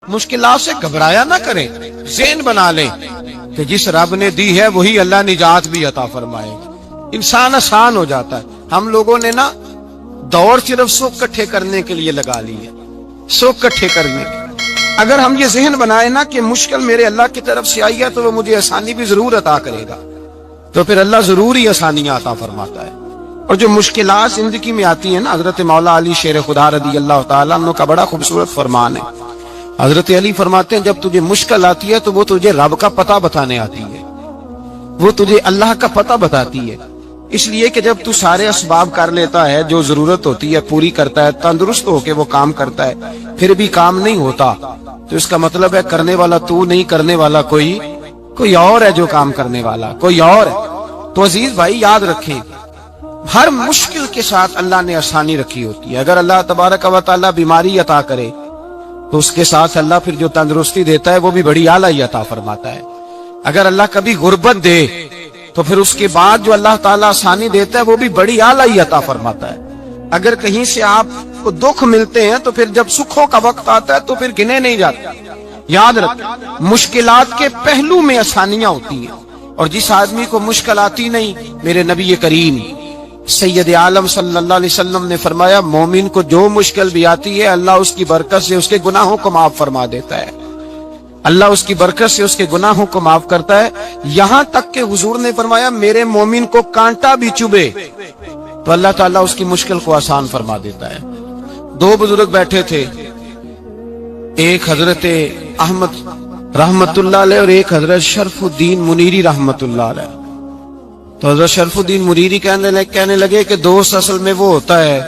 مشکلات سے گھبرایا نہ کریں، ذہن بنا لیں کہ جس رب نے دی ہے وہی اللہ نجات بھی عطا فرمائے گا۔ انسان آسان ہو جاتا ہے۔ ہم لوگوں نے نا دور صرف سکھ کٹھے کرنے کے لیے لگا لی ہے، سکھ کٹھے کرنے کے۔ اگر ہم یہ ذہن بنائے نا کہ مشکل میرے اللہ کی طرف سے آئی ہے تو وہ مجھے آسانی بھی ضرور عطا کرے گا، تو پھر اللہ ضرور ہی آسانیاں عطا فرماتا ہے۔ اور جو مشکلات زندگی میں آتی ہیں نا، حضرت مولا علی شیر خدا رضی اللہ تعالیٰ عنہ کا بڑا خوبصورت فرمان ہے۔ حضرت علی فرماتے ہیں جب تجھے مشکل آتی ہے تو وہ تجھے رب کا پتہ بتانے آتی ہے، وہ تجھے اللہ کا پتہ بتاتی ہے۔ اس لیے کہ جب تو سارے اسباب کر لیتا ہے، جو ضرورت ہوتی ہے پوری کرتا ہے، تندرست ہو کے وہ کام کرتا ہے، پھر بھی کام نہیں ہوتا، تو اس کا مطلب ہے کرنے والا تو نہیں، کرنے والا کوئی اور ہے جو کام کرنے والا، کوئی اور ہے۔ تو عزیز بھائی یاد رکھیں، ہر مشکل کے ساتھ اللہ نے آسانی رکھی ہوتی ہے۔ اگر اللہ تبارک و تعالیٰ بیماری عطا کرے تو اس کے ساتھ اللہ پھر جو تندرستی دیتا ہے وہ بھی بڑی اعلیٰ ہی عطا فرماتا ہے۔ اگر اللہ کبھی غربت دے تو پھر اس کے بعد جو اللہ تعالیٰ آسانی دیتا ہے وہ بھی بڑی اعلیٰ ہی عطا فرماتا ہے۔ اگر کہیں سے آپ کو دکھ ملتے ہیں تو پھر جب سکھوں کا وقت آتا ہے تو پھر گنے نہیں جاتے۔ یاد رکھیں، مشکلات کے پہلو میں آسانیاں ہوتی ہیں، اور جس آدمی کو مشکل آتی نہیں، میرے نبی کریم سید عالم صلی اللہ علیہ وسلم نے فرمایا مومن کو جو مشکل بھی آتی ہے اللہ اس کی برکت سے اس کے گناہوں کو معاف فرما دیتا ہے، اللہ اس کی برکت سے اس کے گناہوں کو معاف کرتا ہے۔ یہاں تک کہ حضور نے فرمایا میرے مومن کو کانٹا بھی چبھے تو اللہ تعالیٰ اس کی مشکل کو آسان فرما دیتا ہے۔ دو بزرگ بیٹھے تھے، ایک حضرت احمد رحمت اللہ علیہ اور ایک حضرت شرف الدین منیری رحمت اللہ علیہ۔ تو حضرت شرف الدین منیری کہنے لگے کہ دوست اصل میں وہ ہوتا ہے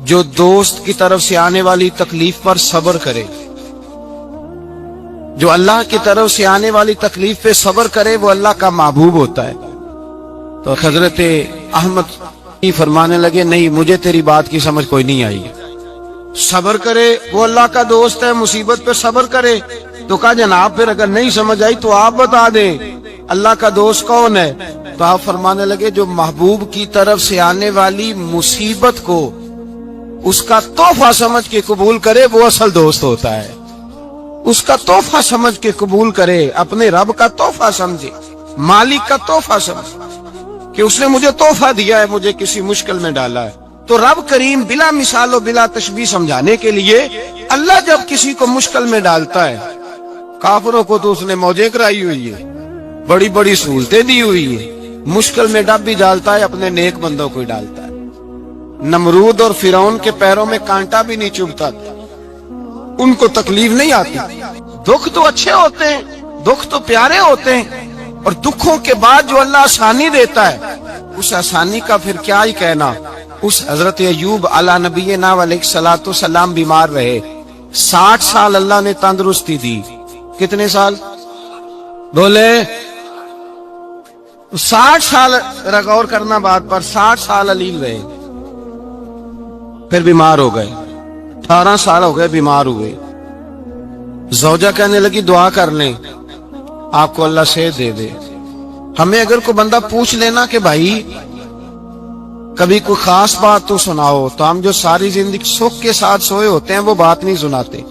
جو دوست کی طرف سے آنے والی تکلیف پر صبر کرے، جو اللہ کی طرف سے آنے والی تکلیف پہ صبر کرے وہ اللہ کا محبوب ہوتا ہے۔ تو حضرت احمد فرمانے لگے نہیں، مجھے تیری بات کی سمجھ کوئی نہیں آئی، صبر کرے وہ اللہ کا دوست ہے، مصیبت پہ صبر کرے۔ تو کہا جناب پھر اگر نہیں سمجھ آئی تو آپ بتا دیں اللہ کا دوست کون ہے؟ تو آپ فرمانے لگے جو محبوب کی طرف سے آنے والی مصیبت کو اس کا تحفہ سمجھ کے قبول کرے وہ اصل دوست ہوتا ہے، اس کا تحفہ سمجھ کے قبول کرے، اپنے رب کا تحفہ سمجھے، مالک کا تحفہ سمجھے کہ اس نے مجھے تحفہ دیا ہے، مجھے کسی مشکل میں ڈالا ہے۔ تو رب کریم بلا مثال و بلا تشبیہ سمجھانے کے لیے اللہ جب کسی کو مشکل میں ڈالتا ہے، کافروں کو تو اس نے موجیں کرائی ہوئی ہے، بڑی بڑی سہولتیں دی ہوئی ہے، مشکل میں ڈب بھی ڈالتا ہے، اپنے نیک بندوں کو ہی ڈالتا ہے۔ نمرود اور فرعون کے پیروں میں کانٹا بھی نہیں چبھتا تھا، ان کو تکلیف نہیں آتی۔ دکھ تو اچھے ہوتے ہیں، دکھ تو پیارے ہوتے ہیں، اور دکھوں کے بعد جو اللہ آسانی دیتا ہے اس آسانی کا پھر کیا ہی کہنا۔ اس حضرت ایوب علی نبینا علیہ الصلوۃ والسلام بیمار رہے، 60 سال اللہ نے تندرستی دی۔ کتنے سال بولے؟ 60 سال، غور کرنا بات پر، 60 سال علیل رہے، پھر بیمار ہو گئے، 18 سال ہو گئے بیمار ہوئے۔ زوجہ کہنے لگی دعا کر لیں آپ کو اللہ صحت دے دے۔ ہمیں اگر کوئی بندہ پوچھ لینا کہ بھائی کبھی کوئی خاص بات تو سناؤ، تو ہم جو ساری زندگی سکھ کے ساتھ سوئے ہوتے ہیں وہ بات نہیں سناتے،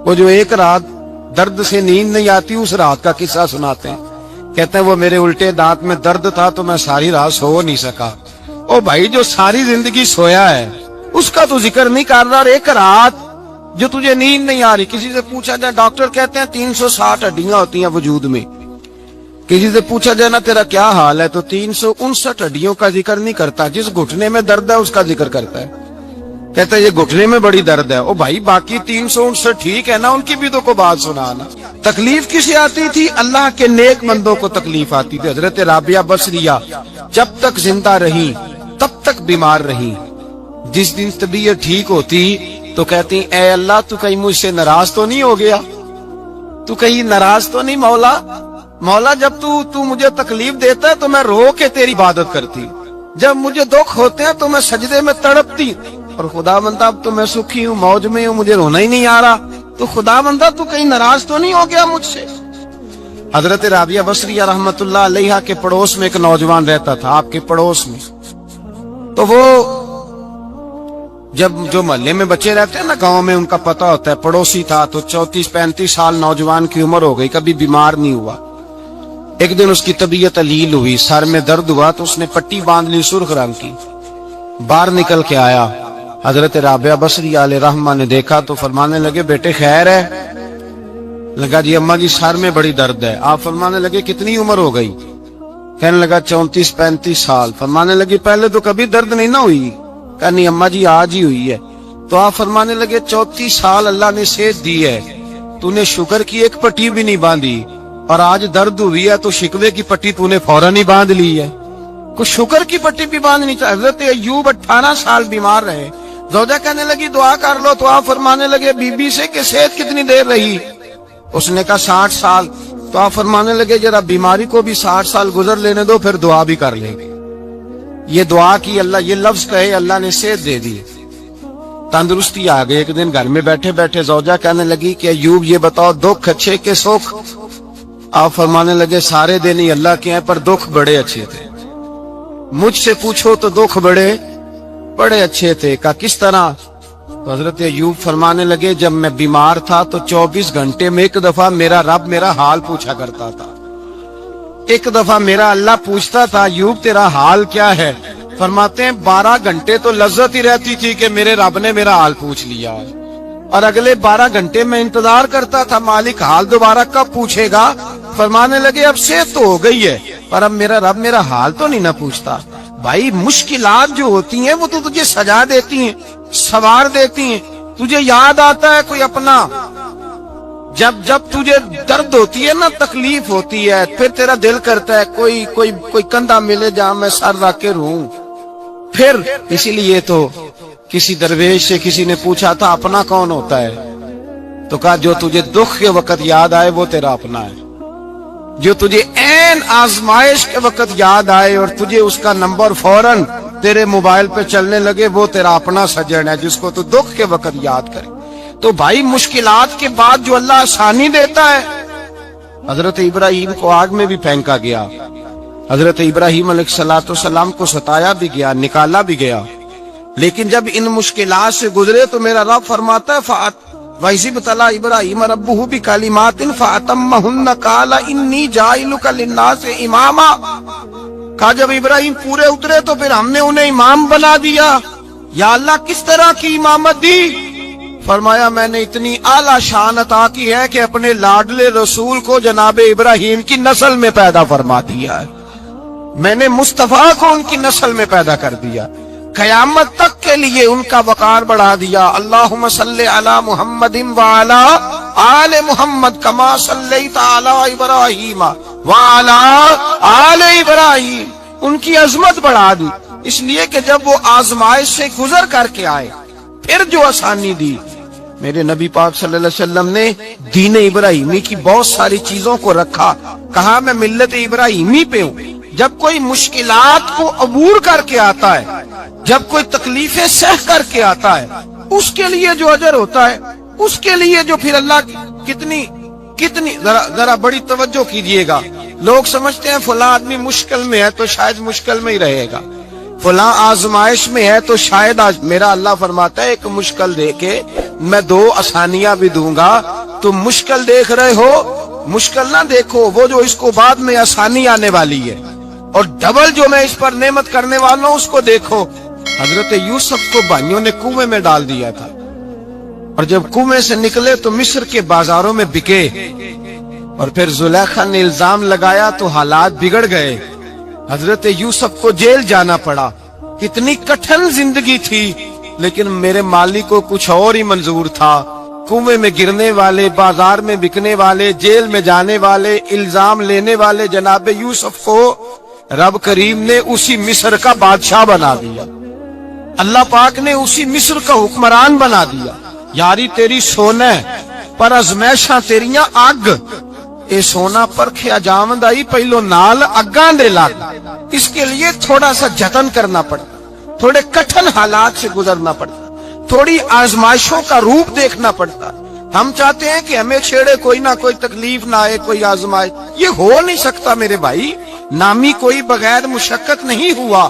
وہ جو ایک رات درد سے نیند نہیں آتی اس رات کا قصہ سناتے ہیں، کہتے ہیں وہ میرے الٹے دانت میں درد تھا تو میں ساری رات سو نہیں سکا۔ او بھائی جو ساری زندگی سویا ہے اس کا تو ذکر نہیں کر رہا، اور ایک رات جو تجھے نیند نہیں آ رہی، کسی سے پوچھا جائے، ڈاکٹر کہتے ہیں 360 ہڈیاں ہوتی ہیں وجود میں، کسی سے پوچھا جائے نا تیرا کیا حال ہے تو 359 ہڈیوں کا ذکر نہیں کرتا، جس گھٹنے میں درد ہے اس کا ذکر کرتا ہے، کہتا ہے یہ گھٹنے میں بڑی درد ہے۔ او بھائی باقی 359 ٹھیک ہے نا، ان کی بھی تو کوئی بات سنانا۔ تکلیف کسے آتی تھی؟ اللہ کے نیک بندوں کو تکلیف آتی تھی۔ حضرت رابعہ بصریہ جب تک زندہ رہی تب تک بیمار رہی، جس دن طبیعت ٹھیک ہوتی تو کہتی اے اللہ تو کہیں مجھ سے ناراض تو نہیں ہو گیا، تو کہیں ناراض تو نہیں مولا جب تو مجھے تکلیف دیتا ہے تو میں رو کے تیری عبادت کرتی، جب مجھے دکھ ہوتے ہیں تو میں سجدے میں تڑپتی، اور خدا بندہ اب تو میں سکھی ہوں، موج میں ہوں، مجھے رونا ہی نہیں آ رہا، تو خدا بندہ تو کہیں ناراض تو نہیں ہو گیا مجھ سے۔ حضرت رابعہ بصریہ رحمت اللہ علیہا کے پڑوس میں ایک نوجوان رہتا تھا، آپ کے پڑوس میں، تو وہ جب جو محلے میں بچے رہتے ہیں نا گاؤں میں، ان کا پتہ ہوتا ہے پڑوسی تھا تو 34-35 سال نوجوان کی عمر ہو گئی، کبھی بیمار نہیں ہوا۔ ایک دن اس کی طبیعت علیل ہوئی، سر میں درد ہوا تو اس نے پٹی باندھ لی سرخ رنگ کی، باہر نکل کے آیا۔ حضرت رابعہ بصری علیہ رحمہ نے دیکھا تو فرمانے لگے بیٹے خیر ہے؟ لگا جی اماں جی سر میں بڑی درد ہے۔ آپ فرمانے لگے کتنی عمر ہو گئی؟ کہنے لگا 34-35 سال۔ فرمانے لگے پہلے تو کبھی درد نہیں نہ ہوئی؟ کہا نہیں اماں جی آج ہی ہوئی ہے۔ تو آپ فرمانے لگے 34 سال اللہ نے صحت دی ہے، تو نے شکر کی ایک پٹی بھی نہیں باندھی، اور آج درد ہوئی ہے تو شکوے کی پٹی تو نے فوراً ہی باندھ لی ہے، کچھ شکر کی پٹی بھی باندھنی چاہیے۔ حضرت ایوب 18 سال بیمار رہے، زوجہ کہنے لگی دعا کر لو، تو آپ فرمانے لگے بی بی سے کہ صحت کتنی دیر رہی؟ اس نے کہا 60 سال۔ تو آپ فرمانے لگے ذرا بیماری کو بھی 60 سال گزر لینے دو، پھر دعا بھی کر لیں گے۔ یہ دعا کی، اللہ یہ لفظ کہے، اللہ نے صحت دے دی، تندرستی آ گئی۔ ایک دن گھر میں بیٹھے بیٹھے زوجہ کہنے لگی کہ ایوب یہ بتاؤ دکھ اچھے کہ سکھ؟ آپ فرمانے لگے سارے دن ہی اللہ کے ہیں، پر دکھ بڑے اچھے تھے۔ مجھ سے پوچھو تو دکھ بڑے اچھے تھے۔ کہا کس طرح؟ تو حضرت ایوب فرمانے لگے جب میں بیمار تھا تو 24 گھنٹے میں ایک دفعہ میرا رب میرا حال پوچھا کرتا تھا، ایک دفعہ میرا اللہ پوچھتا تھا ایوب تیرا حال کیا ہے؟ فرماتے ہیں 12 گھنٹے تو لذت ہی رہتی تھی کہ میرے رب نے میرا حال پوچھ لیا، اور اگلے 12 گھنٹے میں انتظار کرتا تھا مالک حال دوبارہ کب پوچھے گا۔ فرمانے لگے اب صحت تو ہو گئی ہے، پر اب میرا رب میرا حال تو نہیں نہ پوچھتا۔ بھائی مشکلات جو ہوتی ہیں وہ تو تجھے سجا دیتی ہیں، سوار دیتی ہیں، تجھے یاد آتا ہے کوئی اپنا۔ جب تجھے درد ہوتی ہے نا، تکلیف ہوتی ہے، پھر تیرا دل کرتا ہے کوئی کندھا ملے جہاں میں سر رکھ کے رہوں۔ پھر اسی لیے تو کسی درویش سے کسی نے پوچھا تھا اپنا کون ہوتا ہے؟ تو کہا جو تجھے دکھ کے وقت یاد آئے وہ تیرا اپنا ہے، جو تجھے عین آزمائش کے وقت یاد آئے اور تجھے اس کا نمبر فوراً تیرے موبائل پہ چلنے لگے وہ تیرا اپنا سجن ہے، جس کو تو دکھ کے وقت یاد کرے۔ تو بھائی مشکلات کے بعد جو اللہ آسانی دیتا ہے، حضرت ابراہیم کو آگ میں بھی پھینکا گیا، حضرت ابراہیم علیہ السلام کو ستایا بھی گیا، نکالا بھی گیا، لیکن جب ان مشکلات سے گزرے تو میرا رب فرماتا ہے وَإِذِ ابْتَلَىٰ إِبْرَاهِيمَ رَبُّهُ بِكَلِمَاتٍ فَأَتَمَّهُنَّ قَالَ إِنِّي جَاعِلُكَ لِلنَّاسِ إِمَامًا۔ کہا جب ابراہیم پورے اترے تو پھر ہم نے انہیں امام بنا دیا۔ یا اللہ کس طرح کی امامت دی؟ فرمایا میں نے اتنی اعلیٰ شان عطا کی ہے کہ اپنے لاڈلے رسول کو جناب ابراہیم کی نسل میں پیدا فرما دیا ہے، میں نے مصطفیٰ کو ان کی نسل میں پیدا کر دیا، قیامت تک کے لیے ان کا وقار بڑھا دیا۔ اللہم صلی علی محمد وعلی آل محمد کما صلیت علی ابراہیم وعلی آل ابراہیم، ان کی عظمت بڑھا دی، اس لیے کہ جب وہ آزمائش سے گزر کر کے آئے پھر جو آسانی دی۔ میرے نبی پاک صلی اللہ علیہ وسلم نے دین ابراہیمی کی بہت ساری چیزوں کو رکھا، کہا میں ملت ابراہیمی پہ ہوں۔ جب کوئی مشکلات کو عبور کر کے آتا ہے، جب کوئی تکلیفیں سہ کر کے آتا ہے، اس کے لیے جو اجر ہوتا ہے، اس کے لیے جو پھر اللہ کتنی ذرا بڑی توجہ کیجئے گا۔ لوگ سمجھتے ہیں فلاں آدمی مشکل میں ہے تو شاید مشکل میں ہی رہے گا، فلاں آزمائش میں ہے تو شاید میرا اللہ فرماتا ہے ایک مشکل دے کے میں 2 آسانیاں بھی دوں گا۔ تم مشکل دیکھ رہے ہو، مشکل نہ دیکھو، وہ جو اس کو بعد میں آسانی آنے والی ہے، اور ڈبل جو میں اس پر نعمت کرنے والا ہوں اس کو دیکھو۔ حضرت یوسف کو بھائیوں نے کنویں میں ڈال دیا تھا، اور جب کنویں سے نکلے تو مصر کے بازاروں میں بکے، اور پھر زلیخا نے الزام لگایا تو حالات بگڑ گئے، حضرت یوسف کو جیل جانا پڑا۔ کتنی کٹھن زندگی تھی، لیکن میرے مالک کو کچھ اور ہی منظور تھا۔ کنویں میں گرنے والے، بازار میں بکنے والے، جیل میں جانے والے، الزام لینے والے جناب یوسف کو رب کریم نے اسی مصر کا بادشاہ بنا دیا، اللہ پاک نے اسی مصر کا حکمران بنا دیا۔ یاری تیری سونا پر ازمیشاں تیریاں اگ، اے سونا پرکھیا جاوند آئی پہلو نال اگاں دے لگ۔ اس کے لیے تھوڑا سا جتن کرنا پڑتا، تھوڑے کٹھن حالات سے گزرنا پڑتا، تھوڑی آزمائشوں کا روپ دیکھنا پڑتا۔ ہم چاہتے ہیں کہ ہمیں چھیڑے کوئی نہ کوئی تکلیف نہ آئے، کوئی آزمائش، یہ ہو نہیں سکتا میرے بھائی۔ نامی کوئی بغیر مشقت نہیں ہوا،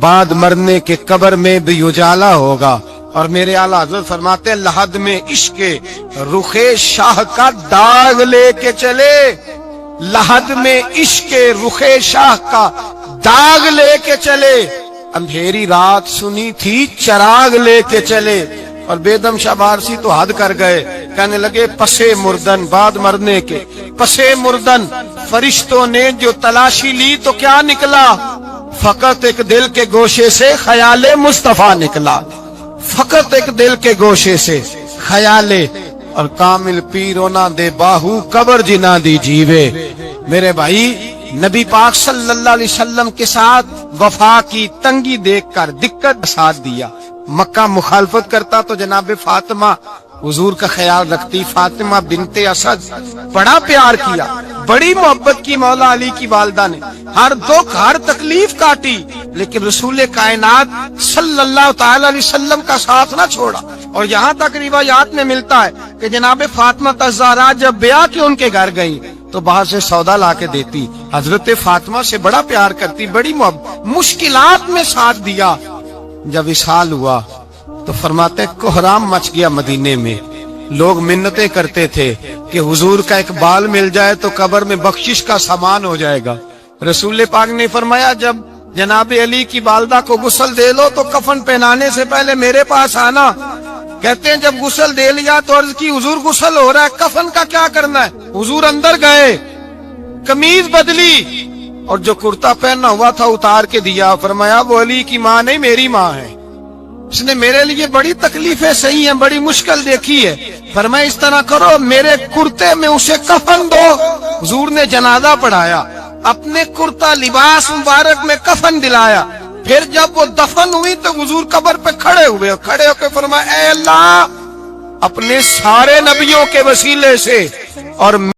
بعد مرنے کے قبر میں بھی اجالا ہوگا. اور میرے اعلیٰ حضرت فرماتے ہیں لحد میں عشق رخ شاہ کا داغ لے کے چلے. لحد میں عشق رخ شاہ کا داغ لے کے چلے. اندھیری رات سنی تھی چراغ لے کے چلے. اور بیدم شاہ بارسی تو حد کر گئے, کہنے لگے پسے مردن, بعد مرنے کے پسے مردن فرشتوں نے جو تلاشی لی تو کیا نکلا؟ فقط ایک دل کے گوشے سے خیال مصطفیٰ نکلا. فقط ایک دل کے گوشے سے خیال. اور کامل پیرو نہ دے باہو قبر جنا دی جیوے. میرے بھائی نبی پاک صلی اللہ علیہ وسلم کے ساتھ وفا کی تنگی دیکھ کر دقت ساتھ دیا. مکہ مخالفت کرتا تو جناب فاطمہ حضور کا خیال رکھتی. فاطمہ بنت اسد بڑا پیار کیا, بڑی محبت کی مولا علی کی والدہ نے, ہر دکھ ہر تکلیف کاٹی, لیکن رسول کائنات صلی اللہ تعالی علیہ وسلم کا ساتھ نہ چھوڑا. اور یہاں تک روایات میں ملتا ہے کہ جناب فاطمہ الزہرا جب بیعہ کے ان کے گھر گئی تو باہر سے سودا لا کے دیتی. حضرت فاطمہ سے بڑا پیار کرتی, بڑی محبت, مشکلات میں ساتھ دیا. جب وصال ہوا تو فرماتے کوہرام مچ گیا مدینے میں. لوگ منتیں کرتے تھے کہ حضور کا ایک بال مل جائے تو قبر میں بخشش کا سامان ہو جائے گا. رسول پاک نے فرمایا جب جناب علی کی والدہ کو غسل دے لو تو کفن پہنانے سے پہلے میرے پاس آنا. کہتے ہیں جب غسل دے لیا تو عرض کی حضور غسل ہو رہا ہے, کفن کا کیا کرنا ہے؟ حضور اندر گئے, قمیض بدلی اور جو کرتا پہننا ہوا تھا اتار کے دیا. فرمایا وہ علی کی ماں نہیں میری ماں ہے, اس نے میرے لیے بڑی تکلیفیں سہی ہیں, بڑی مشکل دیکھی ہے. فرمایا اس طرح کرو میرے کرتے میں اسے کفن دو. حضور نے جنازہ پڑھایا, اپنے کرتا لباس مبارک میں کفن دلایا. پھر جب وہ دفن ہوئی تو حضور قبر پہ کھڑے ہوئے, کھڑے ہو کے فرمایا اے اللہ اپنے سارے نبیوں کے وسیلے سے اور